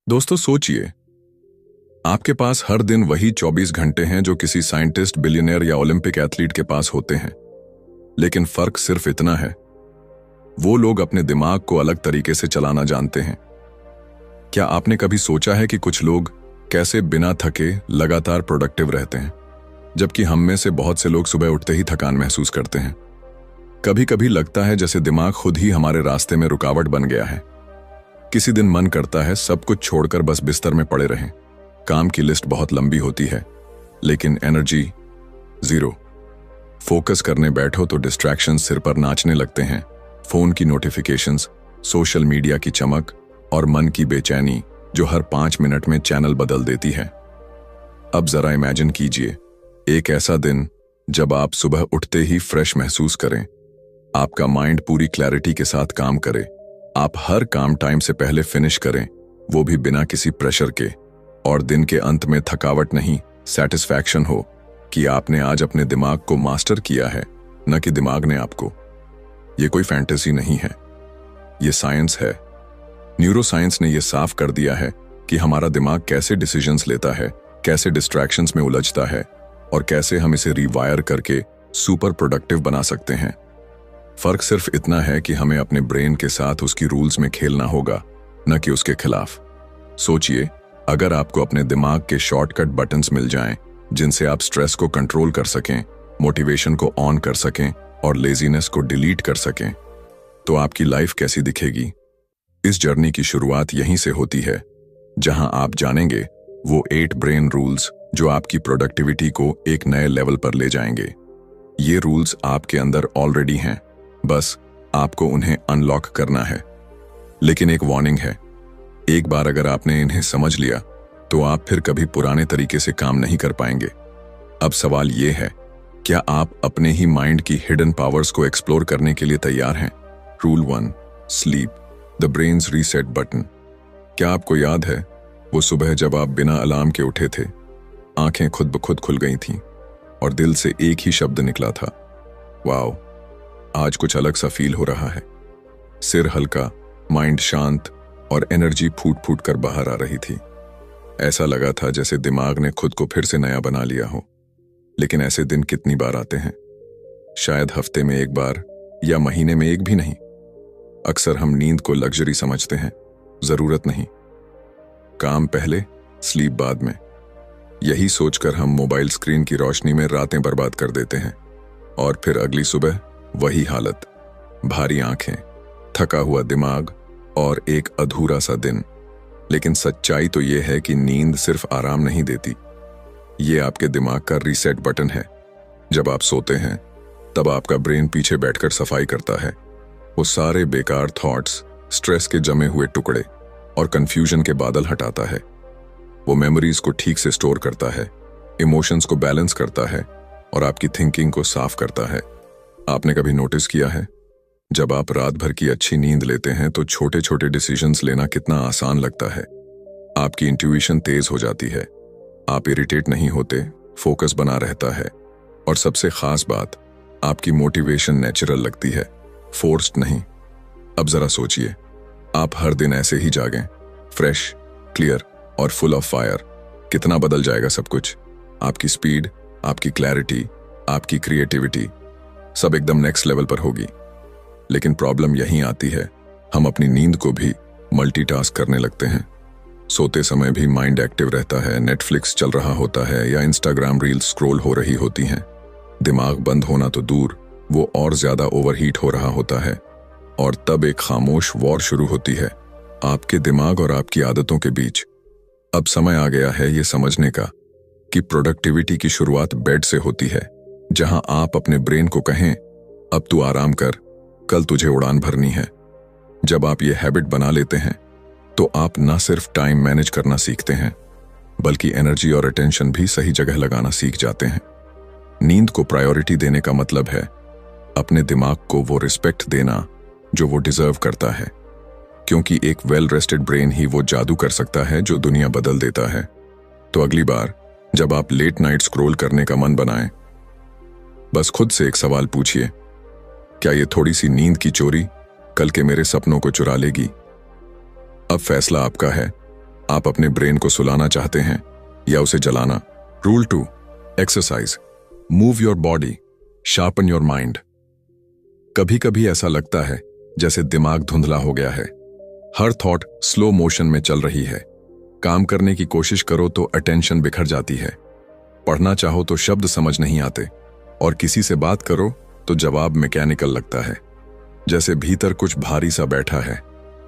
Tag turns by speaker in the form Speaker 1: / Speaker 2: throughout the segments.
Speaker 1: दोस्तों सोचिए, आपके पास हर दिन वही 24 घंटे हैं जो किसी साइंटिस्ट, बिलियनियर या ओलंपिक एथलीट के पास होते हैं। लेकिन फर्क सिर्फ इतना है, वो लोग अपने दिमाग को अलग तरीके से चलाना जानते हैं। क्या आपने कभी सोचा है कि कुछ लोग कैसे बिना थके लगातार प्रोडक्टिव रहते हैं, जबकि हम में से बहुत से लोग सुबह उठते ही थकान महसूस करते हैं। कभी कभी लगता है जैसे दिमाग खुद ही हमारे रास्ते में रुकावट बन गया है। किसी दिन मन करता है सब कुछ छोड़कर बस बिस्तर में पड़े रहें। काम की लिस्ट बहुत लंबी होती है, लेकिन एनर्जी जीरो। फोकस करने बैठो तो डिस्ट्रैक्शंस सिर पर नाचने लगते हैं। फोन की नोटिफिकेशंस, सोशल मीडिया की चमक और मन की बेचैनी जो हर 5 मिनट में चैनल बदल देती है। अब जरा इमेजिन कीजिए, एक ऐसा दिन जब आप सुबह उठते ही फ्रेश महसूस करें, आपका माइंड पूरी क्लैरिटी के साथ काम करे, आप हर काम टाइम से पहले फिनिश करें, वो भी बिना किसी प्रेशर के, और दिन के अंत में थकावट नहीं, सेटिस्फैक्शन हो कि आपने आज अपने दिमाग को मास्टर किया है, न कि दिमाग ने आपको। ये कोई फैंटेसी नहीं है, ये साइंस है। न्यूरोसाइंस ने यह साफ कर दिया है कि हमारा दिमाग कैसे डिसीजंस लेता है, कैसे डिस्ट्रैक्शंस में उलझता है और कैसे हम इसे रिवायर करके सुपर प्रोडक्टिव बना सकते हैं। फर्क सिर्फ इतना है कि हमें अपने ब्रेन के साथ उसकी रूल्स में खेलना होगा, न कि उसके खिलाफ। सोचिए, अगर आपको अपने दिमाग के शॉर्टकट बटन्स मिल जाएं, जिनसे आप स्ट्रेस को कंट्रोल कर सकें, मोटिवेशन को ऑन कर सकें और लेजीनेस को डिलीट कर सकें, तो आपकी लाइफ कैसी दिखेगी। इस जर्नी की शुरुआत यहीं से होती है, जहां आप जानेंगे वो 8 ब्रेन रूल्स जो आपकी प्रोडक्टिविटी को एक नए लेवल पर ले जाएंगे। ये रूल्स आपके अंदर ऑलरेडी हैं, बस आपको उन्हें अनलॉक करना है। लेकिन एक वार्निंग है, एक बार अगर आपने इन्हें समझ लिया तो आप फिर कभी पुराने तरीके से काम नहीं कर पाएंगे। अब सवाल ये है, क्या आप अपने ही माइंड की हिडन पावर्स को एक्सप्लोर करने के लिए तैयार हैं? Rule 1, sleep, the brains reset button. क्या आपको याद है वो सुबह जब आप बिना अलार्म के उठे थे, आंखें खुद ब खुद खुल गई थीं और दिल से एक ही शब्द निकला था, वाओ, आज कुछ अलग सा फील हो रहा है। सिर हल्का, माइंड शांत और एनर्जी फूट फूट कर बाहर आ रही थी। ऐसा लगा था जैसे दिमाग ने खुद को फिर से नया बना लिया हो। लेकिन ऐसे दिन कितनी बार आते हैं? शायद हफ्ते में एक बार या महीने में एक भी नहीं। अक्सर हम नींद को लग्जरी समझते हैं, जरूरत नहीं। काम पहले, स्लीप बाद में। यही सोचकर हम मोबाइल स्क्रीन की रोशनी में रातें बर्बाद कर देते हैं और फिर अगली सुबह वही हालत, भारी आंखें, थका हुआ दिमाग और एक अधूरा सा दिन। लेकिन सच्चाई तो यह है कि नींद सिर्फ आराम नहीं देती, ये आपके दिमाग का रीसेट बटन है। जब आप सोते हैं तब आपका ब्रेन पीछे बैठकर सफाई करता है। वो सारे बेकार थॉट्स, स्ट्रेस के जमे हुए टुकड़े और कंफ्यूजन के बादल हटाता है। वो मेमोरीज को ठीक से स्टोर करता है, इमोशंस को बैलेंस करता है और आपकी थिंकिंग को साफ करता है। आपने कभी नोटिस किया है, जब आप रात भर की अच्छी नींद लेते हैं तो छोटे छोटे डिसीजंस लेना कितना आसान लगता है। आपकी इंट्यूशन तेज हो जाती है, आप इरिटेट नहीं होते, फोकस बना रहता है और सबसे खास बात, आपकी मोटिवेशन नेचुरल लगती है, फोर्स्ड नहीं। अब जरा सोचिए, आप हर दिन ऐसे ही जागें, फ्रेश, क्लियर और फुल ऑफ फायर, कितना बदल जाएगा सब कुछ। आपकी स्पीड, आपकी क्लैरिटी, आपकी क्रिएटिविटी सब एकदम नेक्स्ट लेवल पर होगी। लेकिन प्रॉब्लम यहीं आती है, हम अपनी नींद को भी मल्टीटास्क करने लगते हैं। सोते समय भी माइंड एक्टिव रहता है, नेटफ्लिक्स चल रहा होता है या इंस्टाग्राम रील्स स्क्रॉल हो रही होती हैं। दिमाग बंद होना तो दूर, वो और ज्यादा ओवरहीट हो रहा होता है और तब एक खामोश वॉर शुरू होती है आपके दिमाग और आपकी आदतों के बीच। अब समय आ गया है ये समझने का कि प्रोडक्टिविटी की शुरुआत बेड से होती है, जहां आप अपने ब्रेन को कहें, अब तू आराम कर, कल तुझे उड़ान भरनी है। जब आप ये हैबिट बना लेते हैं तो आप न सिर्फ टाइम मैनेज करना सीखते हैं, बल्कि एनर्जी और अटेंशन भी सही जगह लगाना सीख जाते हैं। नींद को प्रायोरिटी देने का मतलब है अपने दिमाग को वो रिस्पेक्ट देना जो वो डिजर्व करता है, क्योंकि एक वेल रेस्टेड ब्रेन ही वो जादू कर सकता है जो दुनिया बदल देता है। तो अगली बार जब आप लेट नाइट स्क्रॉल करने का मन बनाएं, बस खुद से एक सवाल पूछिए, क्या ये थोड़ी सी नींद की चोरी कल के मेरे सपनों को चुरा लेगी? अब फैसला आपका है, आप अपने ब्रेन को सुलाना चाहते हैं या उसे जलाना? Rule 2, exercise. Move your body, sharpen your mind. कभी कभी ऐसा लगता है जैसे दिमाग धुंधला हो गया है। हर थॉट स्लो मोशन में चल रही है। काम करने की कोशिश करो तो अटेंशन बिखर जाती है। पढ़ना चाहो तो शब्द समझ नहीं आते, और किसी से बात करो तो जवाब मैकेनिकल लगता है, जैसे भीतर कुछ भारी सा बैठा है।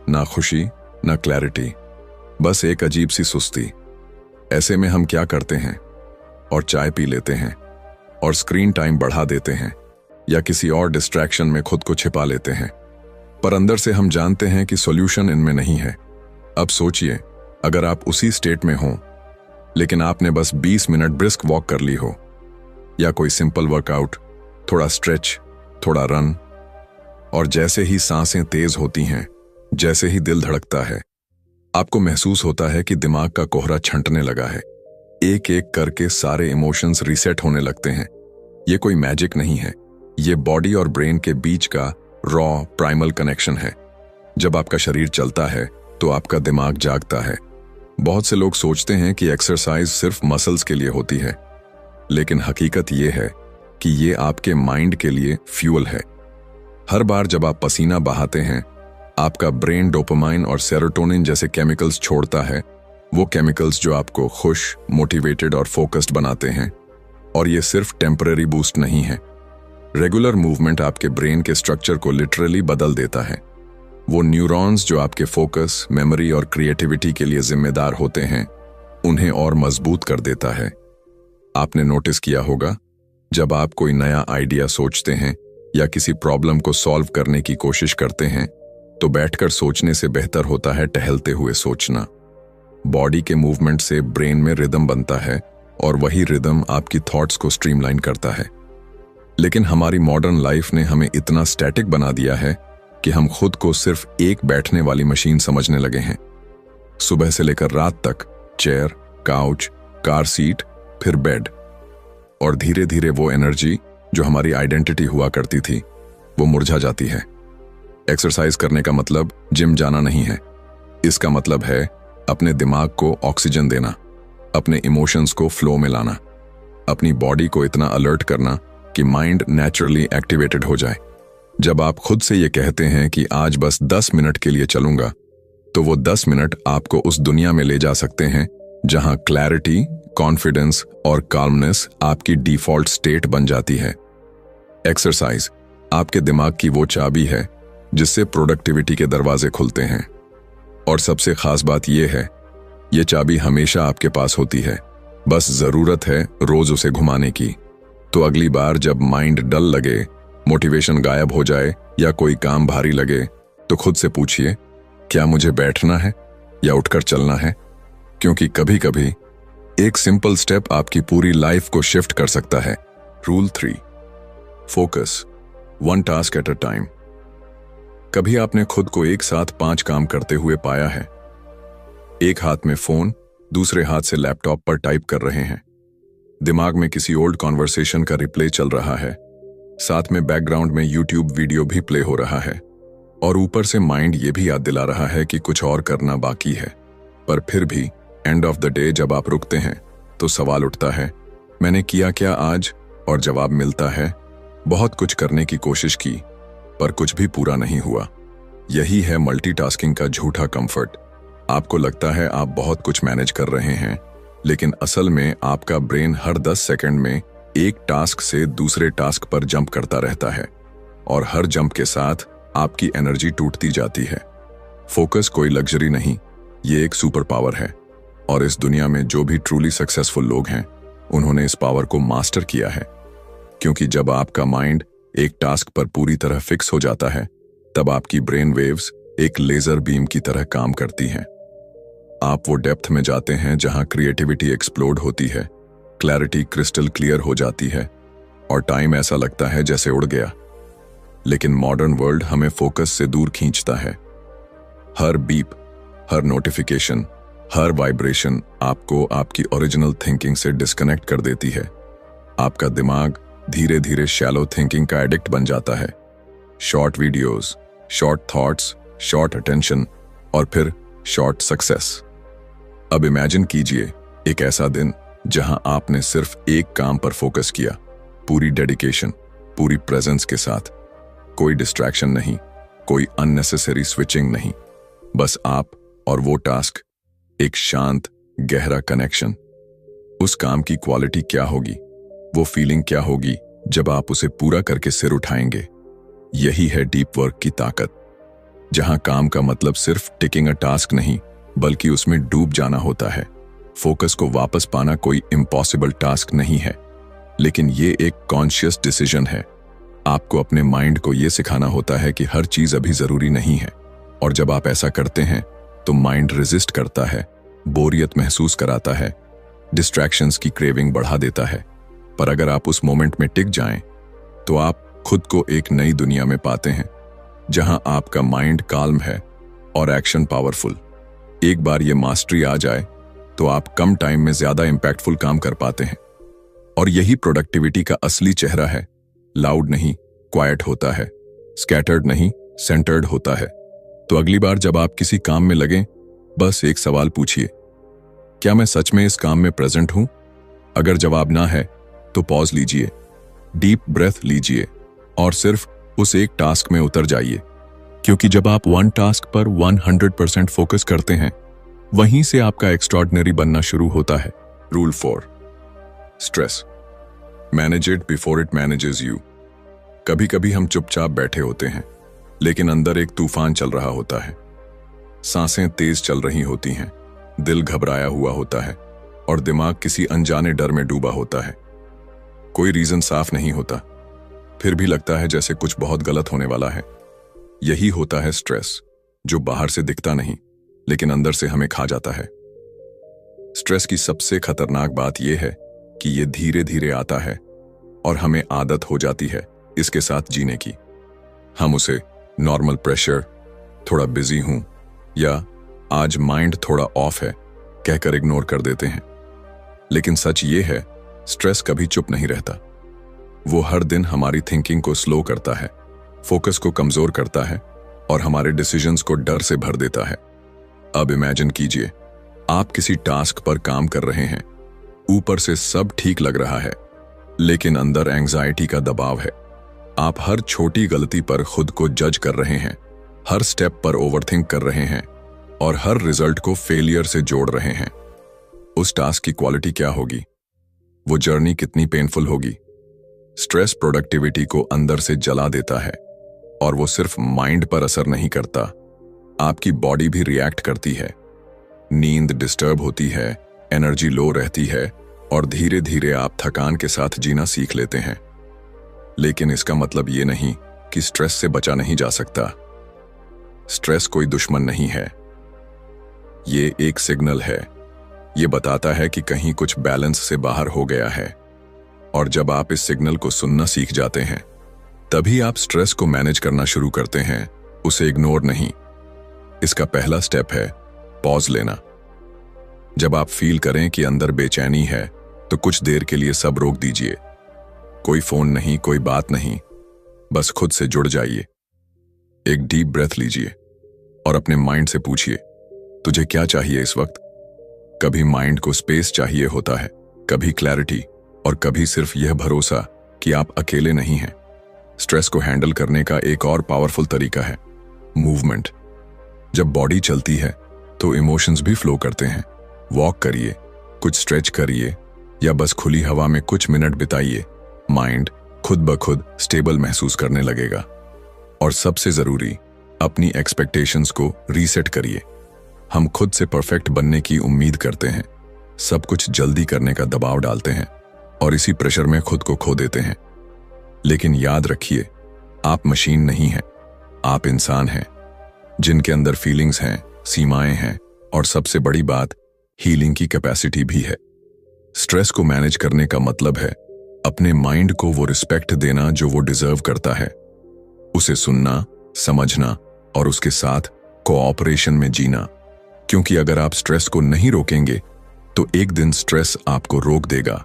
Speaker 1: ना खुशी, ना क्लैरिटी, बस एक अजीब सी सुस्ती। ऐसे में हम क्या करते हैं? और चाय पी लेते हैं, और स्क्रीन टाइम बढ़ा देते हैं, या किसी और डिस्ट्रैक्शन में खुद को छिपा लेते हैं। पर अंदर से हम जानते हैं कि सॉल्यूशन इनमें नहीं है। अब सोचिए, अगर आप उसी स्टेट में हों, लेकिन आपने बस 20 मिनट ब्रिस्क वॉक कर ली हो, या कोई सिंपल वर्कआउट, थोड़ा स्ट्रेच, थोड़ा रन, और जैसे ही सांसें तेज होती हैं, जैसे ही दिल धड़कता है, आपको महसूस होता है कि दिमाग का कोहरा छंटने लगा है। एक एक करके सारे इमोशंस रीसेट होने लगते हैं। ये कोई मैजिक नहीं है, ये बॉडी और ब्रेन के बीच का रॉ प्राइमल कनेक्शन है। जब आपका शरीर चलता है तो आपका दिमाग जागता है। बहुत से लोग सोचते हैं कि एक्सरसाइज सिर्फ मसल्स के लिए होती है, लेकिन हकीकत ये है कि ये आपके माइंड के लिए फ्यूल है। हर बार जब आप पसीना बहाते हैं, आपका ब्रेन डोपामाइन और सेरोटोनिन जैसे केमिकल्स छोड़ता है। वो केमिकल्स जो आपको खुश, मोटिवेटेड और फोकस्ड बनाते हैं। और ये सिर्फ टेम्पररी बूस्ट नहीं है। रेगुलर मूवमेंट आपके ब्रेन के स्ट्रक्चर को लिटरली बदल देता है। वो न्यूरॉन्स जो आपके फोकस, मेमोरी और क्रिएटिविटी के लिए जिम्मेदार होते हैं, उन्हें और मजबूत कर देता है। आपने नोटिस किया होगा, जब आप कोई नया आइडिया सोचते हैं या किसी प्रॉब्लम को सॉल्व करने की कोशिश करते हैं, तो बैठकर सोचने से बेहतर होता है टहलते हुए सोचना। बॉडी के मूवमेंट से ब्रेन में रिदम बनता है, और वही रिदम आपकी थॉट्स को स्ट्रीमलाइन करता है। लेकिन हमारी मॉडर्न लाइफ ने हमें इतना स्टैटिक बना दिया है कि हम खुद को सिर्फ एक बैठने वाली मशीन समझने लगे हैं। सुबह से लेकर रात तक चेयर, काउच, कार सीट, फिर बेड, और धीरे धीरे वो एनर्जी जो हमारी आइडेंटिटी हुआ करती थी, वो मुरझा जाती है। एक्सरसाइज करने का मतलब जिम जाना नहीं है। इसका मतलब है अपने दिमाग को ऑक्सीजन देना, अपने इमोशंस को फ्लो में लाना, अपनी बॉडी को इतना अलर्ट करना कि माइंड नेचुरली एक्टिवेटेड हो जाए। जब आप खुद से ये कहते हैं कि आज बस 10 मिनट के लिए चलूंगा, तो वो 10 मिनट आपको उस दुनिया में ले जा सकते हैं जहां क्लैरिटी, कॉन्फिडेंस और काल्मनेस आपकी डिफॉल्ट स्टेट बन जाती है। एक्सरसाइज आपके दिमाग की वो चाबी है जिससे प्रोडक्टिविटी के दरवाजे खुलते हैं। और सबसे खास बात यह है, ये चाबी हमेशा आपके पास होती है, बस जरूरत है रोज उसे घुमाने की। तो अगली बार जब माइंड डल लगे, मोटिवेशन गायब हो जाए या कोई काम भारी लगे, तो खुद से पूछिए, क्या मुझे बैठना है या उठकर चलना है? क्योंकि कभी कभी एक सिंपल स्टेप आपकी पूरी लाइफ को शिफ्ट कर सकता है। Rule 3, focus, 1 task at a time. कभी आपने खुद को एक साथ 5 काम करते हुए पाया है? एक हाथ में फोन, दूसरे हाथ से लैपटॉप पर टाइप कर रहे हैं, दिमाग में किसी ओल्ड कॉन्वर्सेशन का रिप्ले चल रहा है, साथ में बैकग्राउंड में यूट्यूब वीडियो भी प्ले हो रहा है, और ऊपर से माइंड ये भी याद दिला रहा है कि कुछ और करना बाकी है। पर फिर भी एंड ऑफ द डे जब आप रुकते हैं तो सवाल उठता है, मैंने किया क्या आज? और जवाब मिलता है, बहुत कुछ करने की कोशिश की पर कुछ भी पूरा नहीं हुआ। यही है मल्टीटास्किंग का झूठा कंफर्ट। आपको लगता है आप बहुत कुछ मैनेज कर रहे हैं, लेकिन असल में आपका ब्रेन हर 10 सेकंड में एक टास्क से दूसरे टास्क पर जंप करता रहता है, और हर जंप के साथ आपकी एनर्जी टूटती जाती है। फोकस कोई लग्जरी नहीं, ये एक सुपर पावर है, और इस दुनिया में जो भी ट्रूली सक्सेसफुल लोग हैं, उन्होंने इस पावर को मास्टर किया है। क्योंकि जब आपका माइंड एक टास्क पर पूरी तरह फिक्स हो जाता है, तब आपकी ब्रेन वेव्स एक लेजर बीम की तरह काम करती हैं। आप वो डेप्थ में जाते हैं जहां क्रिएटिविटी एक्सप्लोड होती है, क्लैरिटी क्रिस्टल क्लियर हो जाती है, और टाइम ऐसा लगता है जैसे उड़ गया। लेकिन मॉडर्न वर्ल्ड हमें फोकस से दूर खींचता है। हर बीप, हर नोटिफिकेशन, हर वाइब्रेशन आपको आपकी ओरिजिनल थिंकिंग से डिस्कनेक्ट कर देती है। आपका दिमाग धीरे धीरे शैलो थिंकिंग का एडिक्ट बन जाता है। Short videos, short thoughts, short attention, और फिर शॉर्ट सक्सेस। अब इमेजिन कीजिए एक ऐसा दिन जहां आपने सिर्फ एक काम पर फोकस किया, पूरी डेडिकेशन, पूरी प्रेजेंस के साथ। कोई डिस्ट्रैक्शन नहीं, कोई अननेसेसरी स्विचिंग नहीं, बस आप और वो टास्क, एक शांत गहरा कनेक्शन। उस काम की क्वालिटी क्या होगी, वो फीलिंग क्या होगी जब आप उसे पूरा करके सिर उठाएंगे। यही है डीप वर्क की ताकत, जहां काम का मतलब सिर्फ टिकिंग अ टास्क नहीं, बल्कि उसमें डूब जाना होता है। फोकस को वापस पाना कोई इम्पॉसिबल टास्क नहीं है, लेकिन ये एक कॉन्शियस डिसीजन है। आपको अपने माइंड को ये सिखाना होता है कि हर चीज अभी जरूरी नहीं है, और जब आप ऐसा करते हैं तो माइंड रेजिस्ट करता है, बोरियत महसूस कराता है, डिस्ट्रैक्शंस की क्रेविंग बढ़ा देता है। पर अगर आप उस मोमेंट में टिक जाएं, तो आप खुद को एक नई दुनिया में पाते हैं, जहां आपका माइंड काल्म है और एक्शन पावरफुल। एक बार ये मास्टरी आ जाए तो आप कम टाइम में ज्यादा इंपैक्टफुल काम कर पाते हैं। और यही प्रोडक्टिविटी का असली चेहरा है। लाउड नहीं, क्वाइट होता है, स्कैटर्ड नहीं, सेंटर्ड होता है। तो अगली बार जब आप किसी काम में लगें, बस एक सवाल पूछिए, क्या मैं सच में इस काम में प्रेजेंट हूं? अगर जवाब ना है तो पॉज लीजिए, डीप ब्रेथ लीजिए और सिर्फ उस एक टास्क में उतर जाइए। क्योंकि जब आप वन टास्क पर 100% फोकस करते हैं, वहीं से आपका एक्स्ट्रॉर्डिनरी बनना शुरू होता है। Rule 4, stress manage it before it manages you. कभी कभी हम चुपचाप बैठे होते हैं, लेकिन अंदर एक तूफान चल रहा होता है। सांसें तेज चल रही होती हैं, दिल घबराया हुआ होता है और दिमाग किसी अनजाने डर में डूबा होता है। कोई रीजन साफ नहीं होता, फिर भी लगता है जैसे कुछ बहुत गलत होने वाला है। यही होता है स्ट्रेस, जो बाहर से दिखता नहीं, लेकिन अंदर से हमें खा जाता है। स्ट्रेस की सबसे खतरनाक बात यह है कि यह धीरे धीरे आता है और हमें आदत हो जाती है इसके साथ जीने की। हम उसे नॉर्मल प्रेशर, थोड़ा बिजी हूं या आज माइंड थोड़ा ऑफ है कहकर इग्नोर कर देते हैं। लेकिन सच ये है, स्ट्रेस कभी चुप नहीं रहता। वो हर दिन हमारी थिंकिंग को स्लो करता है, फोकस को कमजोर करता है और हमारे डिसीजंस को डर से भर देता है। अब इमेजिन कीजिए, आप किसी टास्क पर काम कर रहे हैं, ऊपर से सब ठीक लग रहा है, लेकिन अंदर एंग्जाइटी का दबाव है। आप हर छोटी गलती पर खुद को जज कर रहे हैं, हर स्टेप पर ओवरथिंक कर रहे हैं और हर रिजल्ट को फेलियर से जोड़ रहे हैं। उस टास्क की क्वालिटी क्या होगी? वो जर्नी कितनी पेनफुल होगी? स्ट्रेस प्रोडक्टिविटी को अंदर से जला देता है, और वो सिर्फ माइंड पर असर नहीं करता, आपकी बॉडी भी रिएक्ट करती है। नींद डिस्टर्ब होती है, एनर्जी लो रहती है और धीरे धीरे आप थकान के साथ जीना सीख लेते हैं। लेकिन इसका मतलब ये नहीं कि स्ट्रेस से बचा नहीं जा सकता। स्ट्रेस कोई दुश्मन नहीं है, ये एक सिग्नल है। ये बताता है कि कहीं कुछ बैलेंस से बाहर हो गया है, और जब आप इस सिग्नल को सुनना सीख जाते हैं, तभी आप स्ट्रेस को मैनेज करना शुरू करते हैं, उसे इग्नोर नहीं। इसका पहला स्टेप है पॉज लेना। जब आप फील करें कि अंदर बेचैनी है, तो कुछ देर के लिए सब रोक दीजिए। कोई फोन नहीं, कोई बात नहीं, बस खुद से जुड़ जाइए। एक डीप ब्रेथ लीजिए और अपने माइंड से पूछिए, तुझे क्या चाहिए इस वक्त? कभी माइंड को स्पेस चाहिए होता है, कभी क्लैरिटी, और कभी सिर्फ यह भरोसा कि आप अकेले नहीं हैं। स्ट्रेस को हैंडल करने का एक और पावरफुल तरीका है मूवमेंट। जब बॉडी चलती है तो इमोशंस भी फ्लो करते हैं। वॉक करिए, कुछ स्ट्रेच करिए या बस खुली हवा में कुछ मिनट बिताइए। माइंड खुद ब खुद स्टेबल महसूस करने लगेगा। और सबसे जरूरी, अपनी एक्सपेक्टेशंस को रीसेट करिए। हम खुद से परफेक्ट बनने की उम्मीद करते हैं, सब कुछ जल्दी करने का दबाव डालते हैं और इसी प्रेशर में खुद को खो देते हैं। लेकिन याद रखिए, आप मशीन नहीं हैं, आप इंसान हैं जिनके अंदर फीलिंग्स हैं, सीमाएं हैं और सबसे बड़ी बात, हीलिंग की कैपेसिटी भी है। स्ट्रेस को मैनेज करने का मतलब है अपने माइंड को वो रिस्पेक्ट देना जो वो डिजर्व करता है, उसे सुनना, समझना और उसके साथ कोऑपरेशन में जीना। क्योंकि अगर आप स्ट्रेस को नहीं रोकेंगे तो एक दिन स्ट्रेस आपको रोक देगा।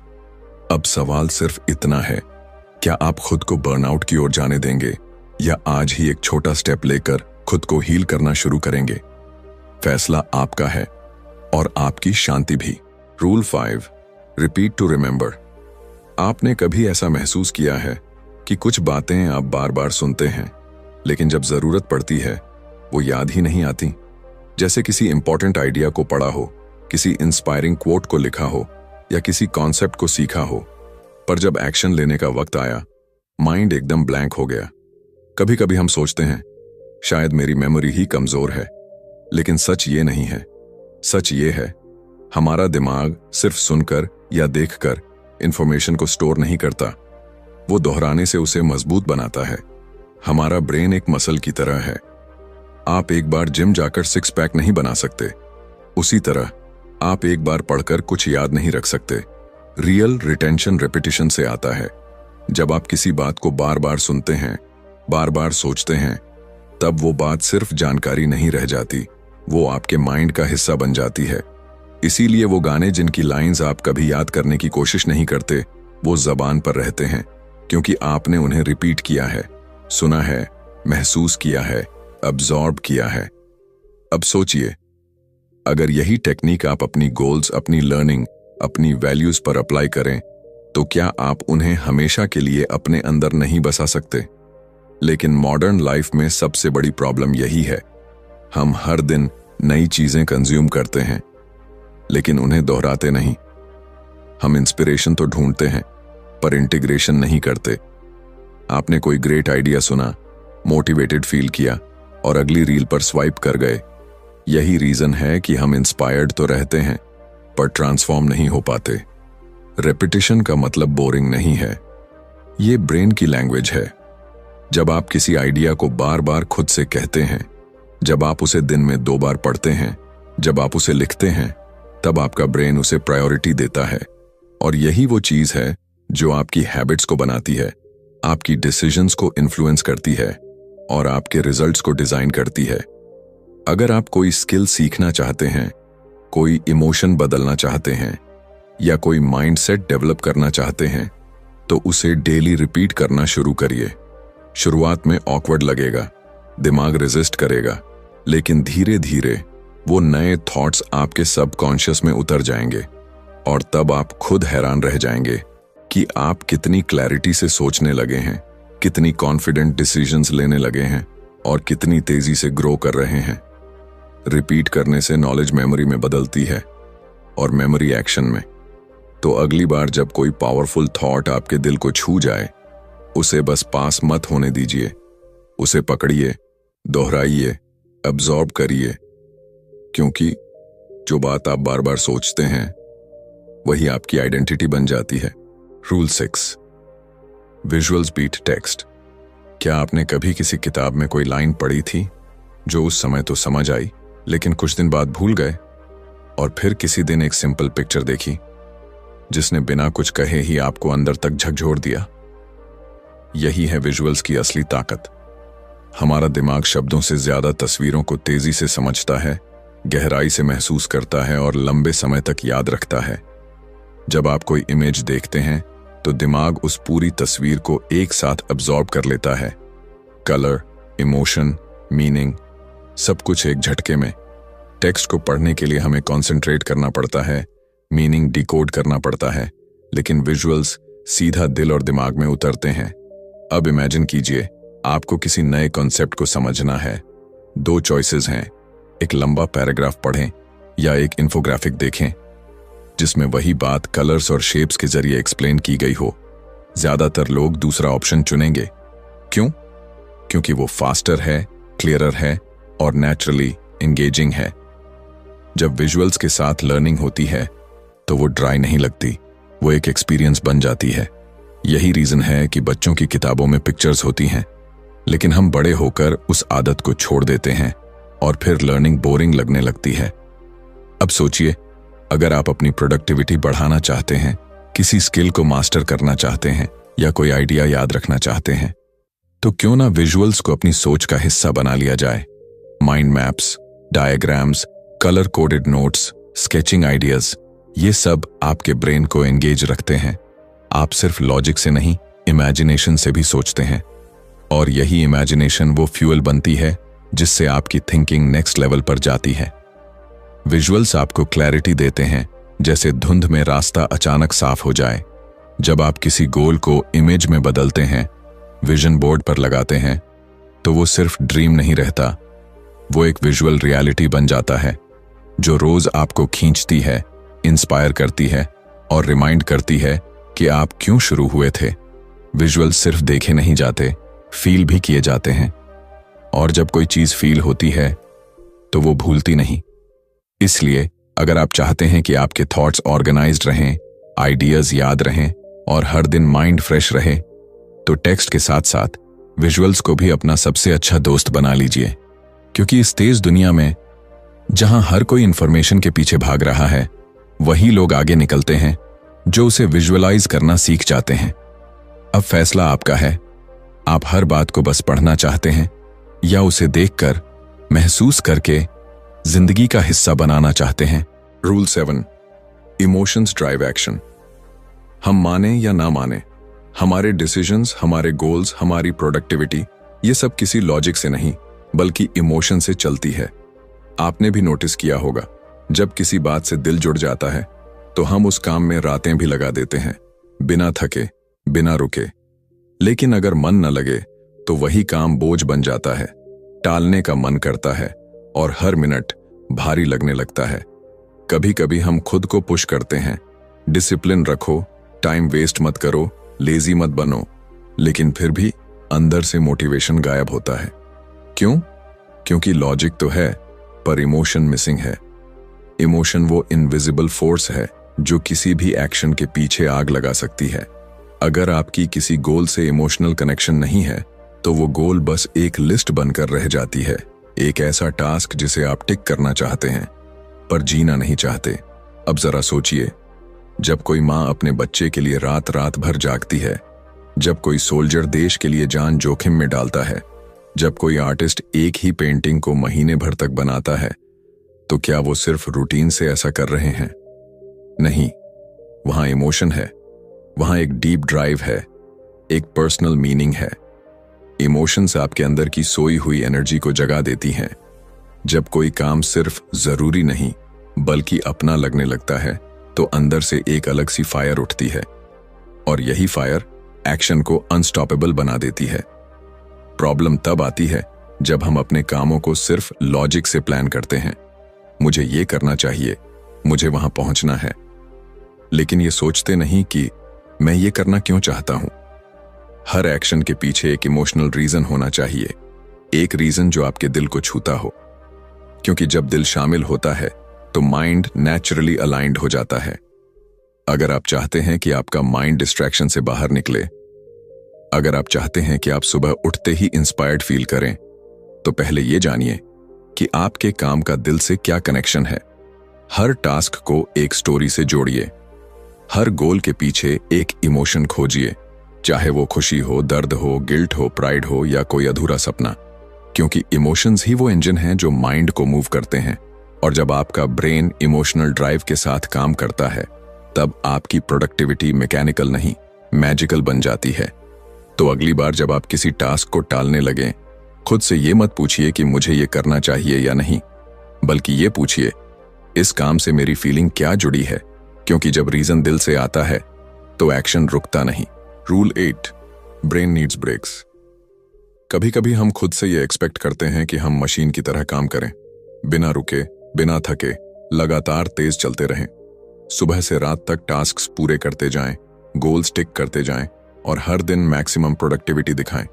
Speaker 1: अब सवाल सिर्फ इतना है, क्या आप खुद को बर्नआउट की ओर जाने देंगे या आज ही एक छोटा स्टेप लेकर खुद को हील करना शुरू करेंगे? फैसला आपका है और आपकी शांति भी। Rule 5, repeat to remember. आपने कभी ऐसा महसूस किया है कि कुछ बातें आप बार बार सुनते हैं, लेकिन जब जरूरत पड़ती है वो याद ही नहीं आती? जैसे किसी इंपॉर्टेंट आइडिया को पढ़ा हो, किसी इंस्पायरिंग कोट को लिखा हो या किसी कॉन्सेप्ट को सीखा हो, पर जब एक्शन लेने का वक्त आया माइंड एकदम ब्लैंक हो गया। कभी कभी हम सोचते हैं शायद मेरी मेमोरी ही कमजोर है, लेकिन सच ये नहीं है। सच ये है, हमारा दिमाग सिर्फ सुनकर या देखकर इंफॉर्मेशन को स्टोर नहीं करता, वो दोहराने से उसे मजबूत बनाता है। हमारा ब्रेन एक मसल की तरह है। आप एक बार जिम जाकर 6 पैक नहीं बना सकते, उसी तरह आप एक बार पढ़कर कुछ याद नहीं रख सकते। रियल रिटेंशन रेपिटेशन से आता है। जब आप किसी बात को बार बार सुनते हैं, बार बार सोचते हैं, तब वो बात सिर्फ जानकारी नहीं रह जाती, वो आपके माइंड का हिस्सा बन जाती है। इसीलिए वो गाने जिनकी लाइंस आप कभी याद करने की कोशिश नहीं करते, वो जबान पर रहते हैं, क्योंकि आपने उन्हें रिपीट किया है, सुना है, महसूस किया है, अब्सॉर्ब किया है। अब सोचिए, अगर यही टेक्निक आप अपनी गोल्स, अपनी लर्निंग, अपनी वैल्यूज पर अप्लाई करें, तो क्या आप उन्हें हमेशा के लिए अपने अंदर नहीं बसा सकते? लेकिन मॉडर्न लाइफ में सबसे बड़ी प्रॉब्लम यही है, हम हर दिन नई चीजें कंज्यूम करते हैं, लेकिन उन्हें दोहराते नहीं। हम इंस्पिरेशन तो ढूंढते हैं, पर इंटीग्रेशन नहीं करते। आपने कोई ग्रेट आइडिया सुना, मोटिवेटेड फील किया और अगली रील पर स्वाइप कर गए। यही रीजन है कि हम इंस्पायर्ड तो रहते हैं, पर ट्रांसफॉर्म नहीं हो पाते। रेपिटेशन का मतलब बोरिंग नहीं है, ये ब्रेन की लैंग्वेज है। जब आप किसी आइडिया को बार बार खुद से कहते हैं, जब आप उसे दिन में 2 बार पढ़ते हैं, जब आप उसे लिखते हैं, तब आपका ब्रेन उसे प्रायोरिटी देता है। और यही वो चीज है जो आपकी हैबिट्स को बनाती है, आपकी डिसीजंस को इन्फ्लुएंस करती है और आपके रिजल्ट्स को डिजाइन करती है। अगर आप कोई स्किल सीखना चाहते हैं, कोई इमोशन बदलना चाहते हैं या कोई माइंडसेट डेवलप करना चाहते हैं, तो उसे डेली रिपीट करना शुरू करिए। शुरुआत में ऑकवर्ड लगेगा, दिमाग रेजिस्ट करेगा, लेकिन धीरे धीरे वो नए थॉट्स आपके सबकॉन्शियस में उतर जाएंगे और तब आप खुद हैरान रह जाएंगे कि आप कितनी क्लैरिटी से सोचने लगे हैं, कितनी कॉन्फिडेंट डिसीजंस लेने लगे हैं और कितनी तेजी से ग्रो कर रहे हैं। रिपीट करने से नॉलेज मेमोरी में बदलती है और मेमोरी एक्शन में। तो अगली बार जब कोई पावरफुल थॉट आपके दिल को छू जाए, उसे बस पास मत होने दीजिए, उसे पकड़िए, दोहराइए, अब्सॉर्ब करिए, क्योंकि जो बात आप बार बार सोचते हैं वही आपकी आइडेंटिटी बन जाती है। Rule 6, visuals beat text. क्या आपने कभी किसी किताब में कोई लाइन पढ़ी थी जो उस समय तो समझ आई, लेकिन कुछ दिन बाद भूल गए, और फिर किसी दिन एक सिंपल पिक्चर देखी जिसने बिना कुछ कहे ही आपको अंदर तक झकझोर दिया? यही है विजुअल्स की असली ताकत। हमारा दिमाग शब्दों से ज्यादा तस्वीरों को तेजी से समझता है, गहराई से महसूस करता है और लंबे समय तक याद रखता है। जब आप कोई इमेज देखते हैं तो दिमाग उस पूरी तस्वीर को एक साथ अब्सॉर्ब कर लेता है। कलर, इमोशन, मीनिंग, सब कुछ एक झटके में। टेक्स्ट को पढ़ने के लिए हमें कंसंट्रेट करना पड़ता है, मीनिंग डिकोड करना पड़ता है, लेकिन विजुअल्स सीधा दिल और दिमाग में उतरते हैं। अब इमेजिन कीजिए, आपको किसी नए कॉन्सेप्ट को समझना है। 2 चॉइसेस हैं, एक लंबा पैराग्राफ पढ़ें या एक इन्फोग्राफिक देखें जिसमें वही बात कलर्स और शेप्स के जरिए एक्सप्लेन की गई हो। ज्यादातर लोग दूसरा ऑप्शन चुनेंगे। क्यों? क्योंकि वो फास्टर है, क्लियरर है और नेचुरली एंगेजिंग है। जब विजुअल्स के साथ लर्निंग होती है तो वो ड्राई नहीं लगती, वो एक एक्सपीरियंस बन जाती है। यही रीजन है कि बच्चों की किताबों में पिक्चर्स होती हैं, लेकिन हम बड़े होकर उस आदत को छोड़ देते हैं और फिर लर्निंग बोरिंग लगने लगती है। अब सोचिए, अगर आप अपनी प्रोडक्टिविटी बढ़ाना चाहते हैं, किसी स्किल को मास्टर करना चाहते हैं या कोई आइडिया याद रखना चाहते हैं, तो क्यों ना विजुअल्स को अपनी सोच का हिस्सा बना लिया जाए। Mind maps, diagrams, colour coded notes, sketching ideas, ये सब आपके ब्रेन को एंगेज रखते हैं। आप सिर्फ लॉजिक से नहीं, इमेजिनेशन से भी सोचते हैं, और यही इमेजिनेशन वो फ्यूल बनती है जिससे आपकी थिंकिंग नेक्स्ट लेवल पर जाती है। विजुअल्स आपको क्लैरिटी देते हैं, जैसे धुंध में रास्ता अचानक साफ हो जाए। जब आप किसी गोल को इमेज में बदलते हैं, विजन बोर्ड पर लगाते हैं, तो वो सिर्फ ड्रीम नहीं रहता, वो एक विजुअल रियलिटी बन जाता है जो रोज आपको खींचती है, इंस्पायर करती है और रिमाइंड करती है कि आप क्यों शुरू हुए थे। विजुअल सिर्फ देखे नहीं जाते, फील भी किए जाते हैं, और जब कोई चीज फील होती है तो वो भूलती नहीं। इसलिए अगर आप चाहते हैं कि आपके थॉट्स ऑर्गेनाइज्ड रहें, आइडियाज याद रहें और हर दिन माइंड फ्रेश रहे, तो टेक्स्ट के साथ साथ विजुअल्स को भी अपना सबसे अच्छा दोस्त बना लीजिए। क्योंकि इस तेज दुनिया में जहां हर कोई इंफॉर्मेशन के पीछे भाग रहा है, वही लोग आगे निकलते हैं जो उसे विजुअलाइज करना सीख जाते हैं। अब फैसला आपका है, आप हर बात को बस पढ़ना चाहते हैं या उसे देखकर, महसूस करके जिंदगी का हिस्सा बनाना चाहते हैं। Rule 7, emotions drive action. हम माने या ना माने, हमारे डिसीजंस, हमारे गोल्स, हमारी प्रोडक्टिविटी, ये सब किसी लॉजिक से नहीं बल्कि इमोशन से चलती है। आपने भी नोटिस किया होगा, जब किसी बात से दिल जुड़ जाता है तो हम उस काम में रातें भी लगा देते हैं, बिना थके, बिना रुके। लेकिन अगर मन न लगे तो वही काम बोझ बन जाता है, टालने का मन करता है और हर मिनट भारी लगने लगता है। कभी कभी हम खुद को पुश करते हैं, डिसिप्लिन रखो, टाइम वेस्ट मत करो, लेजी मत बनो, लेकिन फिर भी अंदर से मोटिवेशन गायब होता है। क्यों? क्योंकि लॉजिक तो है पर इमोशन मिसिंग है। इमोशन वो इनविजिबल फोर्स है जो किसी भी एक्शन के पीछे आग लगा सकती है। अगर आपकी किसी गोल से इमोशनल कनेक्शन नहीं है तो वो गोल बस एक लिस्ट बनकर रह जाती है, एक ऐसा टास्क जिसे आप टिक करना चाहते हैं पर जीना नहीं चाहते। अब जरा सोचिए, जब कोई माँ अपने बच्चे के लिए रात रात भर जागती है, जब कोई सोल्जर देश के लिए जान जोखिम में डालता है, जब कोई आर्टिस्ट एक ही पेंटिंग को महीने भर तक बनाता है, तो क्या वो सिर्फ रूटीन से ऐसा कर रहे हैं? नहीं, वहां इमोशन है, वहां एक डीप ड्राइव है, एक पर्सनल मीनिंग है। इमोशंस आपके अंदर की सोई हुई एनर्जी को जगा देती हैं। जब कोई काम सिर्फ जरूरी नहीं बल्कि अपना लगने लगता है तो अंदर से एक अलग सी फायर उठती है, और यही फायर एक्शन को अनस्टॉपेबल बना देती है। प्रॉब्लम तब आती है जब हम अपने कामों को सिर्फ लॉजिक से प्लान करते हैं, मुझे ये करना चाहिए, मुझे वहां पहुंचना है, लेकिन ये सोचते नहीं कि मैं ये करना क्यों चाहता हूं। हर एक्शन के पीछे एक इमोशनल रीजन होना चाहिए, एक रीजन जो आपके दिल को छूता हो, क्योंकि जब दिल शामिल होता है तो माइंड नेचुरली अलाइंड हो जाता है। अगर आप चाहते हैं कि आपका माइंड डिस्ट्रैक्शन से बाहर निकले, अगर आप चाहते हैं कि आप सुबह उठते ही इंस्पायर्ड फील करें, तो पहले ये जानिए कि आपके काम का दिल से क्या कनेक्शन है। हर टास्क को एक स्टोरी से जोड़िए, हर गोल के पीछे एक इमोशन खोजिए, चाहे वो खुशी हो, दर्द हो, गिल्ट हो, प्राइड हो या कोई अधूरा सपना, क्योंकि इमोशंस ही वो इंजन हैं जो माइंड को मूव करते हैं। और जब आपका ब्रेन इमोशनल ड्राइव के साथ काम करता है, तब आपकी प्रोडक्टिविटी मैकेनिकल नहीं, मैजिकल बन जाती है। तो अगली बार जब आप किसी टास्क को टालने लगें, खुद से ये मत पूछिए कि मुझे ये करना चाहिए या नहीं, बल्कि ये पूछिए, इस काम से मेरी फीलिंग क्या जुड़ी है, क्योंकि जब रीजन दिल से आता है तो एक्शन रुकता नहीं। Rule 8, brain needs breaks. कभी कभी हम खुद से ये एक्सपेक्ट करते हैं कि हम मशीन की तरह काम करें, बिना रुके, बिना थके, लगातार तेज चलते रहें, सुबह से रात तक टास्क्स पूरे करते जाएं, गोल्स टिक करते जाएं और हर दिन मैक्सिमम प्रोडक्टिविटी दिखाएं।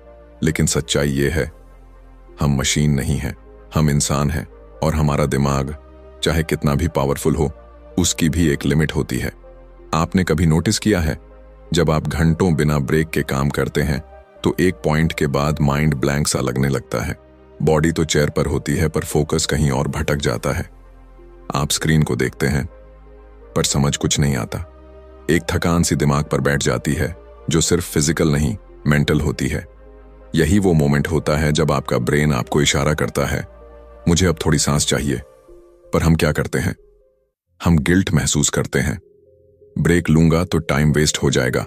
Speaker 1: लेकिन सच्चाई ये है, हम मशीन नहीं हैं, हम इंसान हैं, और हमारा दिमाग चाहे कितना भी पावरफुल हो, उसकी भी एक लिमिट होती है। आपने कभी नोटिस किया है, जब आप घंटों बिना ब्रेक के काम करते हैं तो एक पॉइंट के बाद माइंड ब्लैंक सा लगने लगता है। बॉडी तो चेयर पर होती है पर फोकस कहीं और भटक जाता है। आप स्क्रीन को देखते हैं पर समझ कुछ नहीं आता। एक थकान सी दिमाग पर बैठ जाती है जो सिर्फ फिजिकल नहीं, मेंटल होती है। यही वो मोमेंट होता है जब आपका ब्रेन आपको इशारा करता है, मुझे अब थोड़ी सांस चाहिए। पर हम क्या करते हैं? हम गिल्ट महसूस करते हैं, ब्रेक लूंगा तो टाइम वेस्ट हो जाएगा।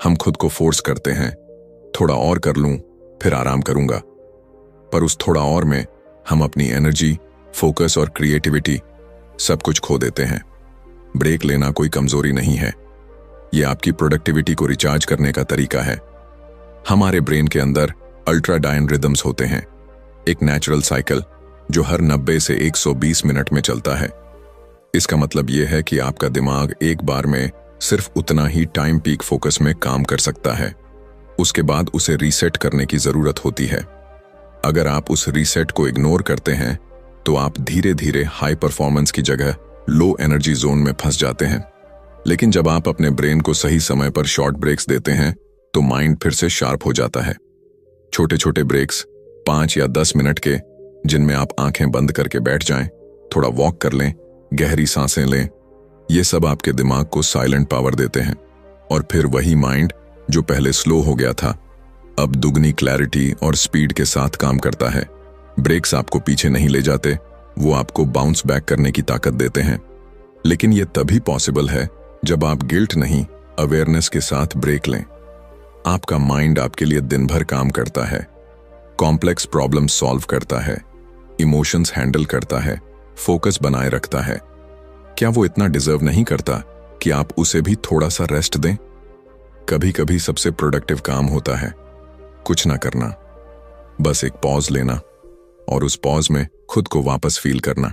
Speaker 1: हम खुद को फोर्स करते हैं, थोड़ा और कर लूं फिर आराम करूंगा। पर उस थोड़ा और में हम अपनी एनर्जी, फोकस और क्रिएटिविटी सब कुछ खो देते हैं। ब्रेक लेना कोई कमजोरी नहीं है, ये आपकी प्रोडक्टिविटी को रिचार्ज करने का तरीका है। हमारे ब्रेन के अंदर अल्ट्राडाइन रिदम्स होते हैं, एक नेचुरल साइकिल जो हर 90 से 120 मिनट में चलता है। इसका मतलब यह है कि आपका दिमाग एक बार में सिर्फ उतना ही टाइम पीक फोकस में काम कर सकता है, उसके बाद उसे रीसेट करने की जरूरत होती है। अगर आप उस रीसेट को इग्नोर करते हैं तो आप धीरे धीरे हाई परफॉर्मेंस की जगह लो एनर्जी जोन में फंस जाते हैं। लेकिन जब आप अपने ब्रेन को सही समय पर शॉर्ट ब्रेक्स देते हैं तो माइंड फिर से शार्प हो जाता है। छोटे छोटे ब्रेक्स 5 या 10 मिनट के, जिनमें आप आंखें बंद करके बैठ जाएं, थोड़ा वॉक कर लें, गहरी सांसें लें, ये सब आपके दिमाग को साइलेंट पावर देते हैं। और फिर वही माइंड जो पहले स्लो हो गया था अब दुगनी क्लैरिटी और स्पीड के साथ काम करता है। ब्रेक्स आपको पीछे नहीं ले जाते, वो आपको बाउंस बैक करने की ताकत देते हैं। लेकिन ये तभी पॉसिबल है जब आप गिल्ट नहीं, अवेयरनेस के साथ ब्रेक लें। आपका माइंड आपके लिए दिन भर काम करता है, कॉम्प्लेक्स प्रॉब्लम सॉल्व करता है, इमोशंस हैंडल करता है, फोकस बनाए रखता है। क्या वो इतना डिजर्व नहीं करता कि आप उसे भी थोड़ा सा रेस्ट दें? कभी कभी सबसे प्रोडक्टिव काम होता है कुछ ना करना, बस एक पॉज लेना और उस पॉज में खुद को वापस फील करना।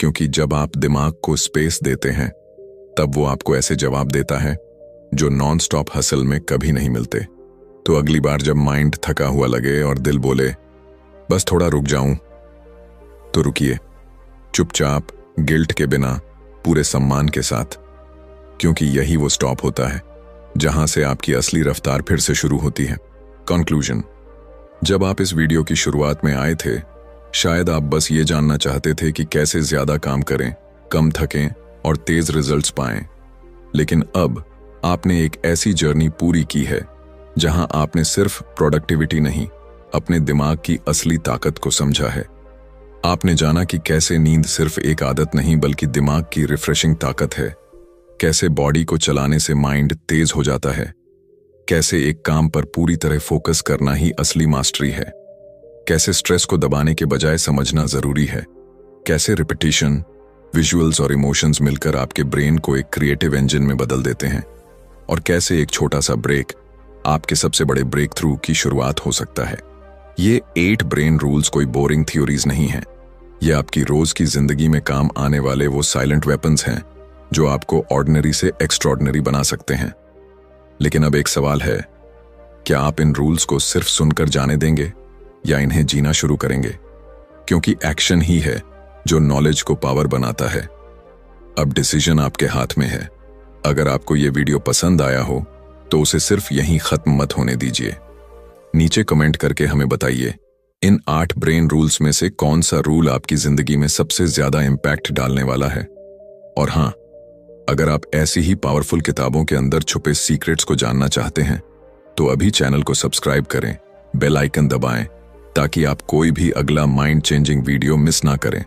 Speaker 1: क्योंकि जब आप दिमाग को स्पेस देते हैं तब वो आपको ऐसे जवाब देता है जो नॉन स्टॉप हसल में कभी नहीं मिलते। तो अगली बार जब माइंड थका हुआ लगे और दिल बोले बस थोड़ा रुक जाऊं, तो रुकिए, चुपचाप, गिल्ट के बिना, पूरे सम्मान के साथ। क्योंकि यही वो स्टॉप होता है जहां से आपकी असली रफ्तार फिर से शुरू होती है। कंक्लूजन: जब आप इस वीडियो की शुरुआत में आए थे, शायद आप बस ये जानना चाहते थे कि कैसे ज्यादा काम करें, कम थकें और तेज रिजल्ट्स पाएं। लेकिन अब आपने एक ऐसी जर्नी पूरी की है जहां आपने सिर्फ प्रोडक्टिविटी नहीं, अपने दिमाग की असली ताकत को समझा है। आपने जाना कि कैसे नींद सिर्फ एक आदत नहीं बल्कि दिमाग की रिफ्रेशिंग ताकत है, कैसे बॉडी को चलाने से माइंड तेज हो जाता है, कैसे एक काम पर पूरी तरह फोकस करना ही असली मास्टरी है, कैसे स्ट्रेस को दबाने के बजाय समझना जरूरी है, कैसे रिपीटिशन, विजुअल्स और इमोशंस मिलकर आपके ब्रेन को एक क्रिएटिव इंजन में बदल देते हैं, और कैसे एक छोटा सा ब्रेक आपके सबसे बड़े ब्रेक थ्रू की शुरुआत हो सकता है। ये 8 ब्रेन रूल्स कोई बोरिंग थ्योरीज नहीं है, ये आपकी रोज की जिंदगी में काम आने वाले वो साइलेंट वेपन्स हैं जो आपको ऑर्डिनरी से एक्स्ट्रॉर्डिनरी बना सकते हैं। लेकिन अब एक सवाल है, क्या आप इन रूल्स को सिर्फ सुनकर जाने देंगे या इन्हें जीना शुरू करेंगे? क्योंकि एक्शन ही है जो नॉलेज को पावर बनाता है। अब डिसीजन आपके हाथ में है। अगर आपको ये वीडियो पसंद आया हो तो उसे सिर्फ यहीं खत्म मत होने दीजिए। नीचे कमेंट करके हमें बताइए इन 8 ब्रेन रूल्स में से कौन सा रूल आपकी जिंदगी में सबसे ज्यादा इंपैक्ट डालने वाला है। और हाँ, अगर आप ऐसी ही पावरफुल किताबों के अंदर छुपे सीक्रेट्स को जानना चाहते हैं तो अभी चैनल को सब्सक्राइब करें, बेल आइकन दबाएं ताकि आप कोई भी अगला माइंड चेंजिंग वीडियो मिस ना करें।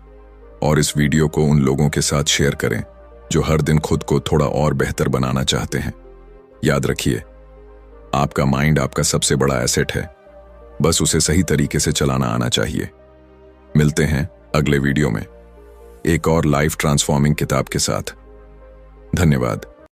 Speaker 1: और इस वीडियो को उन लोगों के साथ शेयर करें जो हर दिन खुद को थोड़ा और बेहतर बनाना चाहते हैं। याद रखिए, आपका माइंड आपका सबसे बड़ा एसेट है, बस उसे सही तरीके से चलाना आना चाहिए। मिलते हैं अगले वीडियो में एक और लाइफ ट्रांसफॉर्मिंग किताब के साथ। धन्यवाद।